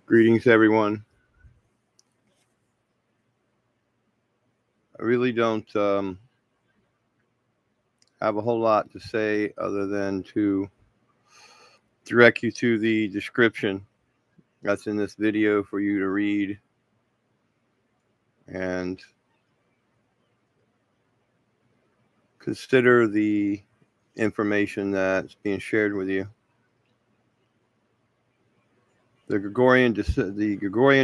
Greetings, everyone. I really don't have a whole lot to say other than to direct you to the description that's in this video for you to read and consider the information that's being shared with you. The Gregorian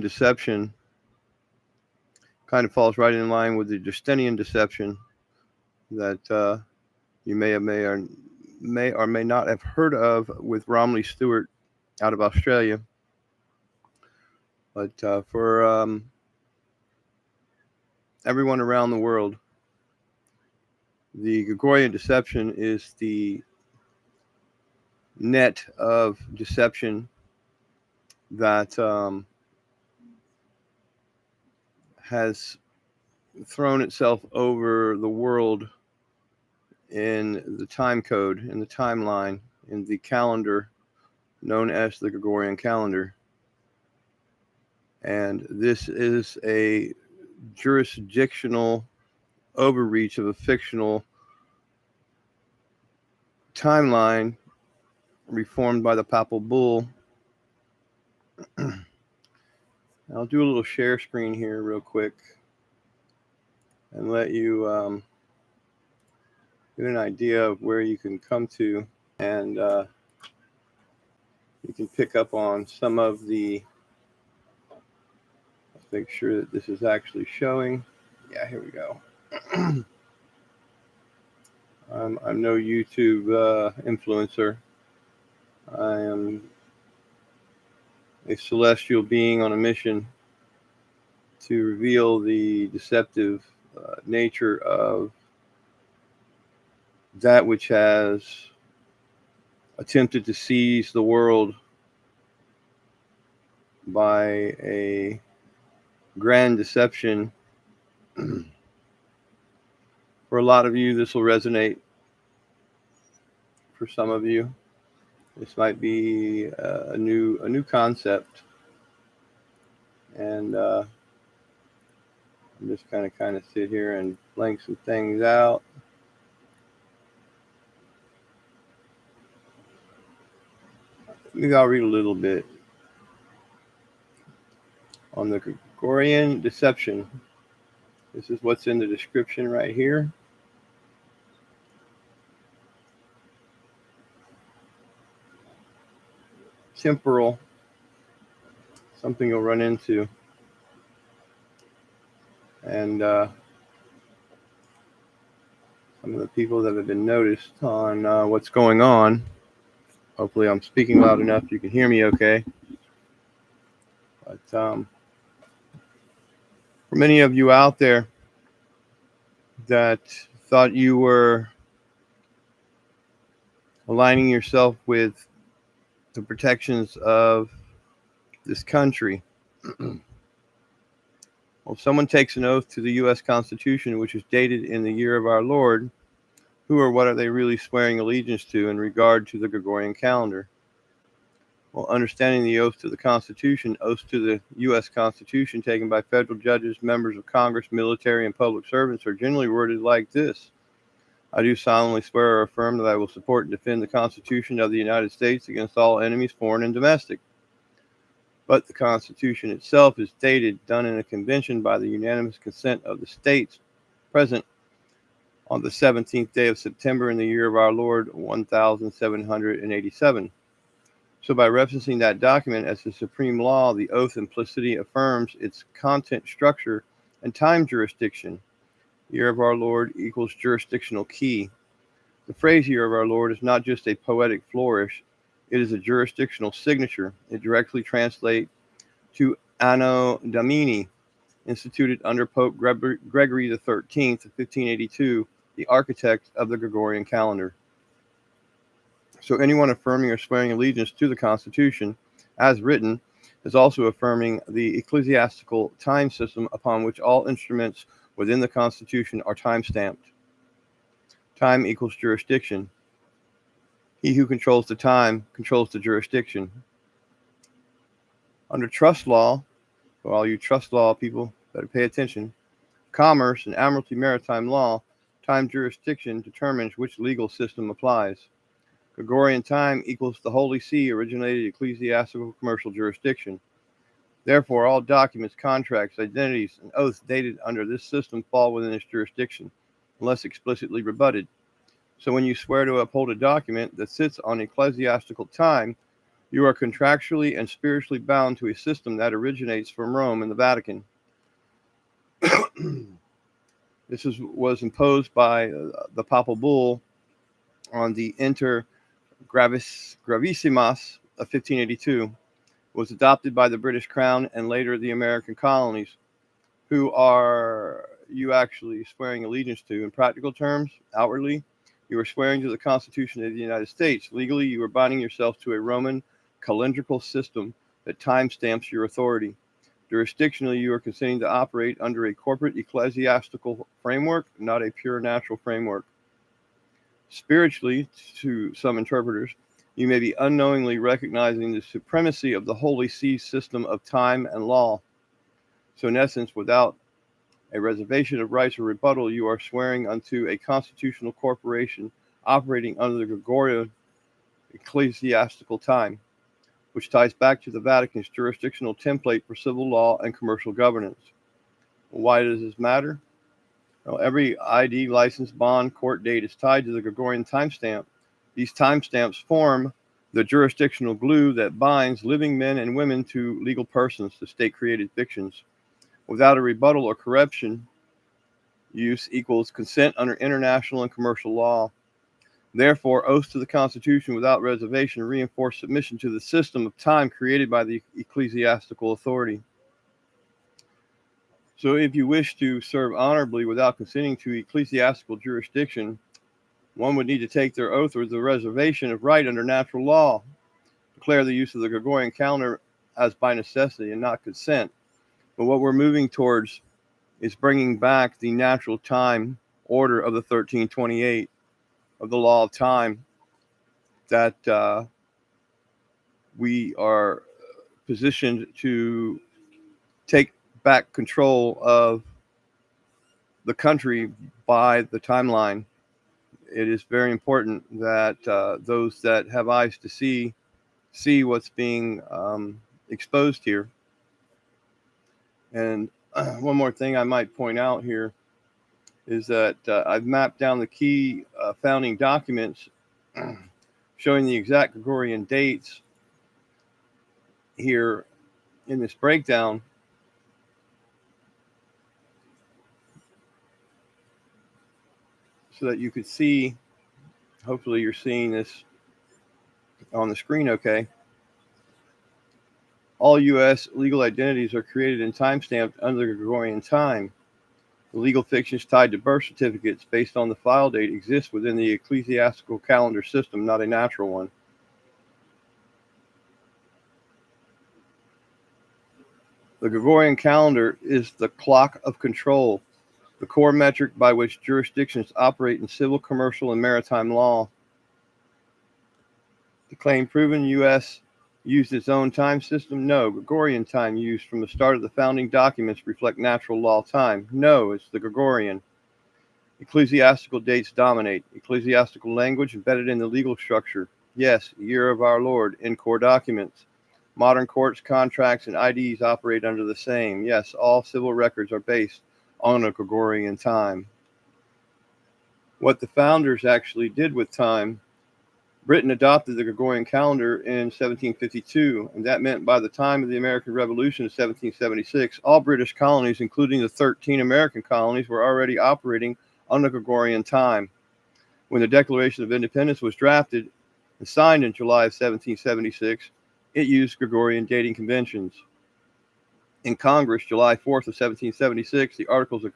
deception kind of falls right in line with the Justinian deception that you may or may not have heard of with Romilly Stewart out of Australia. But for everyone around the world, the Gregorian deception is the net of deception that has thrown itself over the world in the time code, in the timeline, in the calendar known as the Gregorian Calendar. And this is a jurisdictional overreach of a fictional timeline reformed by the papal bull. I'll do a little share screen here real quick and let you get an idea of where you can come to, and you can pick up on some of the, let's make sure that this is actually showing. Yeah, here we go. I'm no YouTube influencer. I am a celestial being on a mission to reveal the deceptive nature of that which has attempted to seize the world by a grand deception. For a lot of you, this will resonate. For some of you, this might be a new concept, and I'm just kind of sit here and blank some things out. Maybe I'll read a little bit on the Gregorian deception. This is what's in the description right here. Temporal, something you'll run into, and some of the people that have been noticed on what's going on. Hopefully I'm speaking loud enough you can hear me okay. But for many of you out there that thought you were aligning yourself with the protections of this country, well, if someone takes an oath to the U.S. Constitution, which is dated in the year of our Lord, who or what are they really swearing allegiance to in regard to the Gregorian calendar? Well, understanding the oath to the Constitution, oaths to the U.S. Constitution taken by federal judges, members of Congress, military, and public servants are generally worded like this. I do solemnly swear or affirm that I will support and defend the Constitution of the United States against all enemies, foreign and domestic. But the Constitution itself is dated, done in a convention by the unanimous consent of the states present on the 17th day of September in the year of our Lord, 1787. So by referencing that document as the supreme law, the oath implicitly affirms its content, structure, and time jurisdiction. Year of our Lord equals jurisdictional key. The phrase Year of our Lord is not just a poetic flourish, it is a jurisdictional signature. It directly translates to Anno Domini, instituted under Pope Gregory XIII of 1582, the architect of the Gregorian calendar. So anyone affirming or swearing allegiance to the Constitution, as written, is also affirming the ecclesiastical time system upon which all instruments within the Constitution are time-stamped. Time equals jurisdiction. He who controls the time controls the jurisdiction. Under trust law, for all you trust law people, better pay attention. Commerce and admiralty maritime law, time jurisdiction determines which legal system applies. Gregorian time equals the Holy See originated ecclesiastical commercial jurisdiction. Therefore, all documents, contracts, identities, and oaths dated under this system fall within its jurisdiction, unless explicitly rebutted. So when you swear to uphold a document that sits on ecclesiastical time, you are contractually and spiritually bound to a system that originates from Rome and the Vatican. This was imposed by the papal bull on the Inter Gravissimas of 1582, was adopted by the British Crown and later the American colonies. Who are you actually swearing allegiance to? In practical terms, outwardly, you are swearing to the Constitution of the United States. Legally, you are binding yourself to a Roman calendrical system that timestamps your authority. Jurisdictionally, you are consenting to operate under a corporate ecclesiastical framework, not a pure natural framework. Spiritually, to some interpreters, you may be unknowingly recognizing the supremacy of the Holy See system of time and law. So in essence, without a reservation of rights or rebuttal, you are swearing unto a constitutional corporation operating under the Gregorian ecclesiastical time, which ties back to the Vatican's jurisdictional template for civil law and commercial governance. Why does this matter? Well, every ID, license, bond, court date is tied to the Gregorian timestamp. These timestamps form the jurisdictional glue that binds living men and women to legal persons, to state-created fictions. Without a rebuttal or corruption, use equals consent under international and commercial law. Therefore, oaths to the Constitution without reservation reinforce submission to the system of time created by the ecclesiastical authority. So if you wish to serve honorably without consenting to ecclesiastical jurisdiction, one would need to take their oath with the reservation of right under natural law, declare the use of the Gregorian calendar as by necessity and not consent. But what we're moving towards is bringing back the natural time order of the 1328 of the law of time, that we are positioned to take back control of the country by the timeline. It is very important that those that have eyes to see what's being exposed here. And one more thing I might point out here is that I've mapped down the key founding documents showing the exact Gregorian dates here in this breakdown. So that you could see, hopefully you're seeing this on the screen okay. All U.S. legal identities are created and timestamped under the Gregorian time. The legal fictions tied to birth certificates based on the file date exist within the ecclesiastical calendar system, not a natural one. The Gregorian calendar is the clock of control, the core metric by which jurisdictions operate in civil, commercial, and maritime law. The claim proven U.S. used its own time system? No. Gregorian time used from the start of the founding documents reflect natural law time? No, it's the Gregorian. Ecclesiastical dates dominate. Ecclesiastical language embedded in the legal structure? Yes, year of our Lord in core documents. Modern courts, contracts, and IDs operate under the same. Yes, all civil records are based on a Gregorian time. What the founders actually did with time, Britain adopted the Gregorian calendar in 1752, and that meant by the time of the American Revolution of 1776, all British colonies, including the 13 American colonies, were already operating on the Gregorian time. When the Declaration of Independence was drafted and signed in July of 1776, it used Gregorian dating conventions. In Congress, July 4th of 1776, the Articles of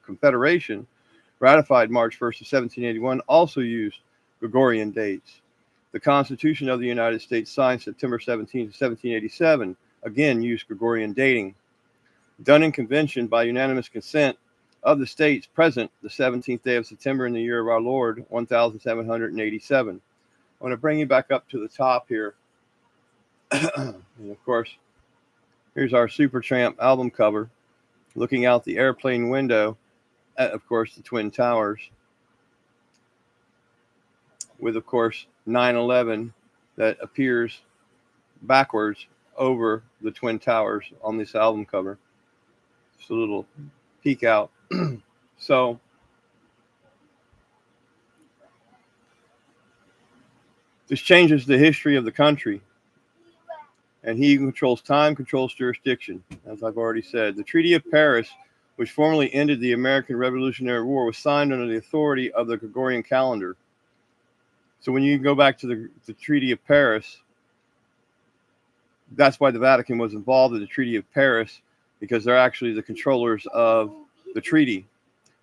Confederation, ratified March 1st of 1781, also used Gregorian dates. The Constitution of the United States, signed September 17, 1787, again used Gregorian dating. Done in convention by unanimous consent of the states present the 17th day of September in the year of our Lord, 1787. I want to bring you back up to the top here. And of course, Here's our Supertramp album cover, looking out the airplane window at, of course, the Twin Towers, with, of course, 9/11 that appears backwards over the Twin Towers on this album cover. Just a little peek out. So, this changes the history of the country. And he who controls time controls jurisdiction, as I've already said. The Treaty of Paris, which formally ended the American Revolutionary War, was signed under the authority of the Gregorian Calendar. So when you go back to the Treaty of Paris, that's why the Vatican was involved in the Treaty of Paris, because they're actually the controllers of the treaty.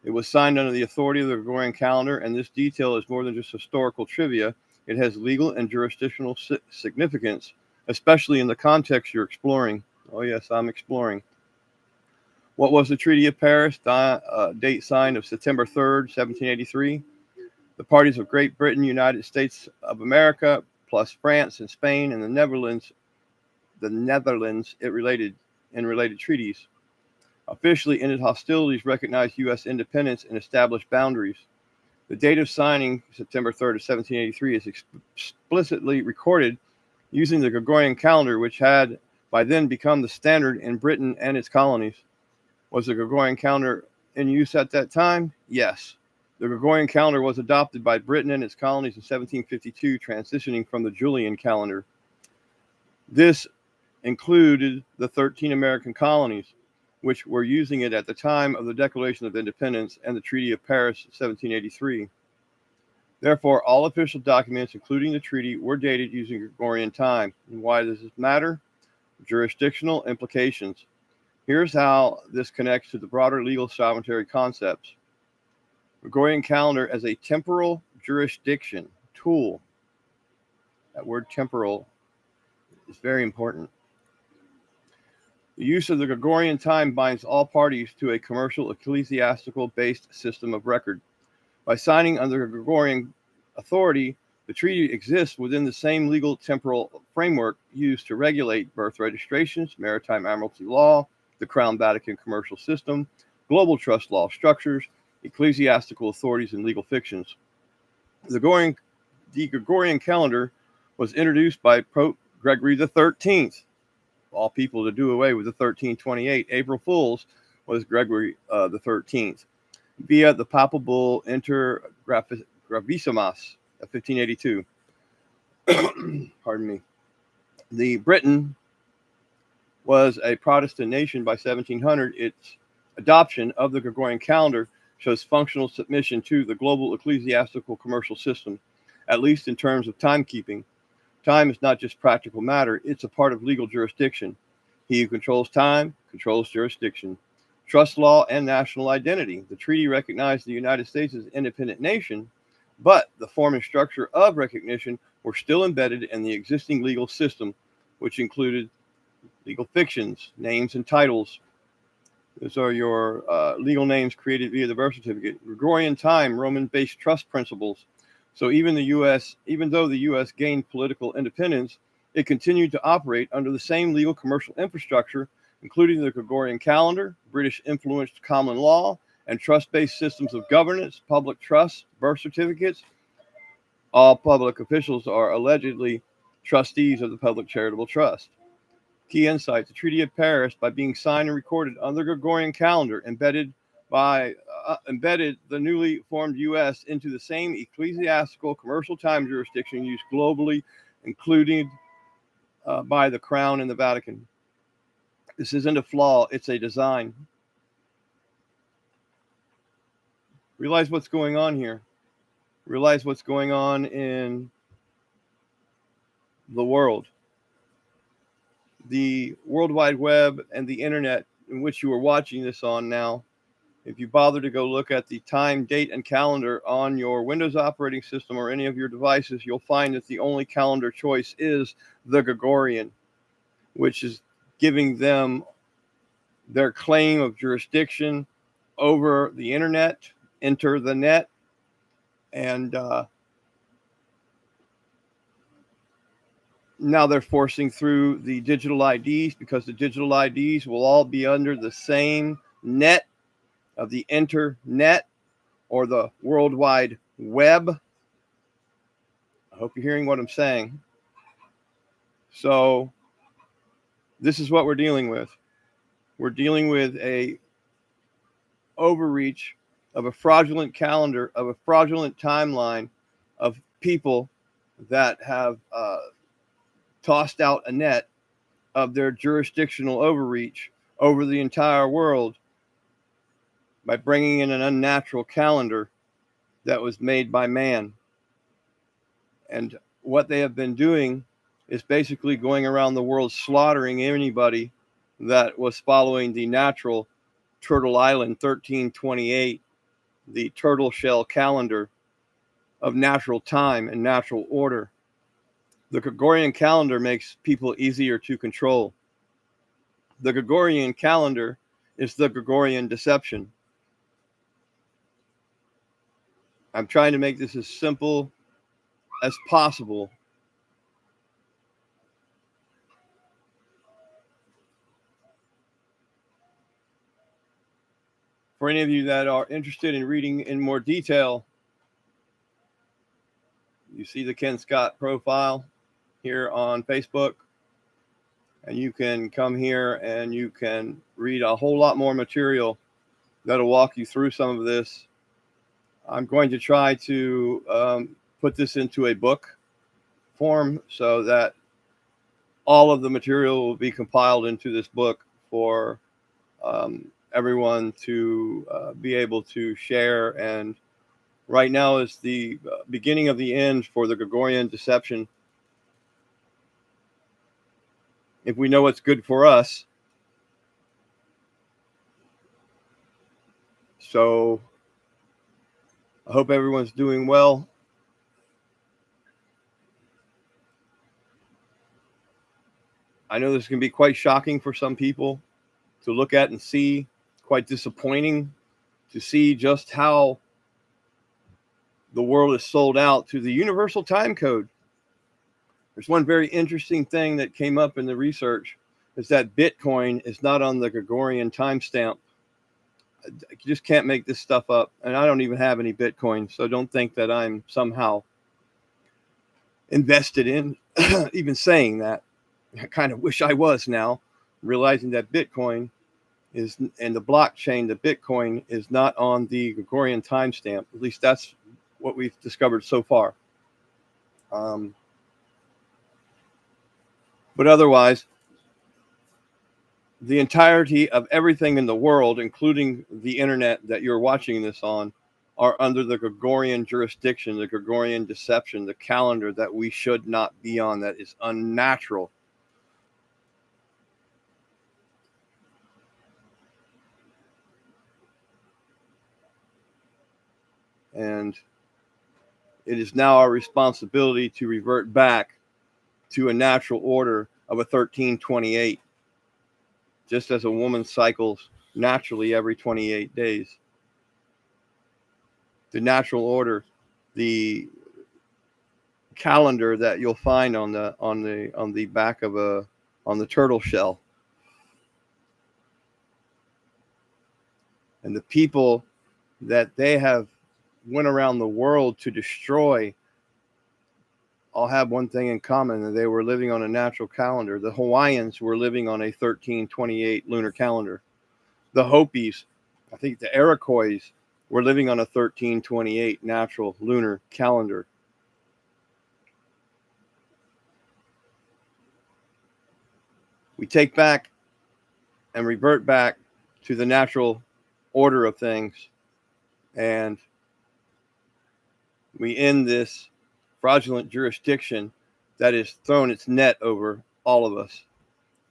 It was signed under the authority of the Gregorian Calendar, and this detail is more than just historical trivia. It has legal and jurisdictional significance, especially in the context you're exploring. Oh, yes, I'm exploring. What was the Treaty of Paris? Date signed of September 3rd, 1783. The parties of Great Britain, United States of America, plus France and Spain and the Netherlands related treaties, officially ended hostilities, recognized U.S. independence, and established boundaries. The date of signing, September 3rd of 1783, is explicitly recorded using the Gregorian calendar, which had by then become the standard in Britain and its colonies. Was the Gregorian calendar in use at that time? Yes. The Gregorian calendar was adopted by Britain and its colonies in 1752, transitioning from the Julian calendar. This included the 13 American colonies, which were using it at the time of the Declaration of Independence and the Treaty of Paris, 1783. Therefore, all official documents, including the treaty, were dated using Gregorian time. And why does this matter? Jurisdictional implications. Here's how this connects to the broader legal sovereignty concepts. Gregorian calendar as a temporal jurisdiction tool. That word temporal is very important. The use of the Gregorian time binds all parties to a commercial ecclesiastical-based system of record. By signing under Gregorian authority, the treaty exists within the same legal temporal framework used to regulate birth registrations, maritime admiralty law, the Crown Vatican commercial system, global trust law structures, ecclesiastical authorities, and legal fictions. The Gregorian calendar was introduced by Pope Gregory XIII. All people to do away with the 1328 April Fools was Gregory XIII, via the papal bull Inter Gravissimas of 1582. Pardon me. The Britain was a Protestant nation by 1700. Its adoption of the Gregorian calendar shows functional submission to the global ecclesiastical commercial system, at least in terms of timekeeping. Time is not just practical matter, it's a part of legal jurisdiction. He who controls time controls jurisdiction. Trust law and national identity. The treaty recognized the United States as an independent nation, but the form and structure of recognition were still embedded in the existing legal system, which included legal fictions, names, and titles. Those are your legal names created via the birth certificate. Gregorian time, Roman-based trust principles. So even though the U.S. gained political independence, it continued to operate under the same legal commercial infrastructure, including the Gregorian calendar, British-influenced common law, and trust-based systems of governance, public trusts, birth certificates. All public officials are allegedly trustees of the public charitable trust. Key insight: the Treaty of Paris, by being signed and recorded under the Gregorian calendar, embedded the newly formed U.S. into the same ecclesiastical commercial time jurisdiction used globally, including by the Crown and the Vatican. This isn't a flaw, it's a design. Realize what's going on here. Realize what's going on in the world. The World Wide Web and the internet in which you are watching this on now. If you bother to go look at the time, date, and calendar on your Windows operating system or any of your devices, you'll find that the only calendar choice is the Gregorian, which is giving them their claim of jurisdiction over the internet, enter the net, and Now they're forcing through the digital IDs, because the digital IDs will all be under the same net of the internet or the World Wide Web. I hope you're hearing what I'm saying. So this is what we're dealing with. We're dealing with a overreach of a fraudulent calendar, of a fraudulent timeline of people that have tossed out a net of their jurisdictional overreach over the entire world by bringing in an unnatural calendar that was made by man. And what they have been doing is basically going around the world slaughtering anybody that was following the natural Turtle Island 1328, the turtle shell calendar of natural time and natural order. The Gregorian calendar makes people easier to control. The Gregorian calendar is the Gregorian deception. I'm trying to make this as simple as possible. For any of you that are interested in reading in more detail, you see the Ken Scott profile here on Facebook, and you can come here and you can read a whole lot more material that'll walk you through some of this. I'm going to try to put this into a book form so that all of the material will be compiled into this book for everyone to be able to share. And right now is the beginning of the end for the Gregorian deception. If we know what's good for us. So I hope everyone's doing well. I know this can be quite shocking for some people to look at and see, quite disappointing to see just how the world is sold out to the universal time code. There's one very interesting thing that came up in the research, is that Bitcoin is not on the Gregorian timestamp. You just can't make this stuff up. And I don't even have any Bitcoin, so don't think that I'm somehow invested in even saying that. I kind of wish I was now, realizing that Bitcoin is, and the blockchain, the Bitcoin is not on the Gregorian timestamp. At least that's what we've discovered so far. But otherwise, the entirety of everything in the world, including the internet that you're watching this on, are under the Gregorian jurisdiction, the Gregorian deception, the calendar that we should not be on, that is unnatural. And it is now our responsibility to revert back to a natural order of a 1328, just as a woman cycles naturally every 28 days. The natural order, the calendar that you'll find on the back of on the turtle shell. And the people that they have went around the world to destroy all have one thing in common, that they were living on a natural calendar. The Hawaiians were living on a 1328 lunar calendar. The Hopis, I think the Iroquois, were living on a 1328 natural lunar calendar. We take back and revert back to the natural order of things, and we end this fraudulent jurisdiction that has thrown its net over all of us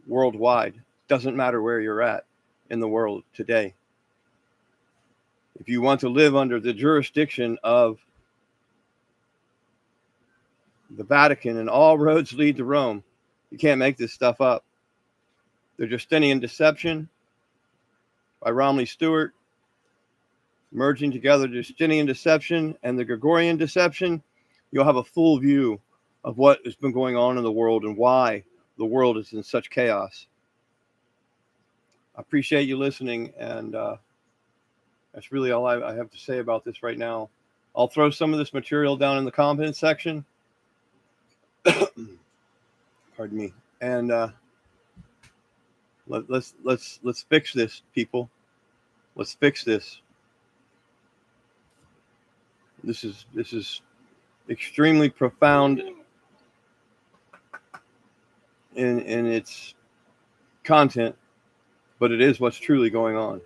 worldwide. Doesn't matter where you're at in the world today. If you want to live under the jurisdiction of the Vatican and all roads lead to Rome, you can't make this stuff up. The Justinian deception by Romney Stewart, merging together the Justinian deception and the Gregorian deception, you'll have a full view of what has been going on in the world and why the world is in such chaos. I appreciate you listening, and that's really all I have to say about this right now. I'll throw some of this material down in the comments section. Pardon me. And let's fix this, people. Let's fix this. This is extremely profound in its content, but it is what's truly going on.